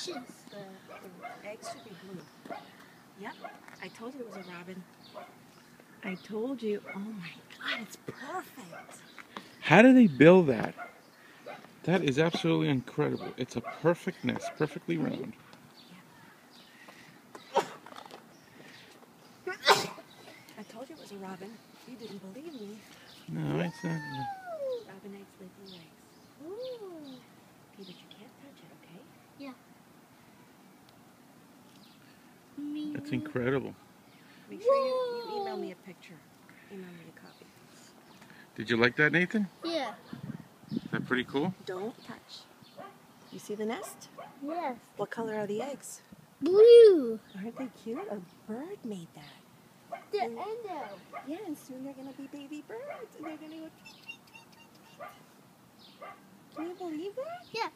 delicious. The eggs should be blue. Yep, I told you it was a robin. I told you. Oh my God, it's perfect. How do they build that? That is absolutely incredible. It's a perfect nest, perfectly round. I told you it was a robin. You didn't believe me. No, it's not. Robin eggs lay blue eggs. Ooh. Okay, but you can't touch it, okay? Yeah. That's incredible. Make sure you email me a picture. Email me a copy. Did you like that, Nathan? Yeah. Is that pretty cool? Don't touch. You see the nest? Yes. What color are the eggs? Blue. Aren't they cute? A bird made that. The endo. Yeah, and soon they're going to be baby birds. And they're going to go tweet, tweet, tweet, tweet, tweet. Can you believe that? Yeah.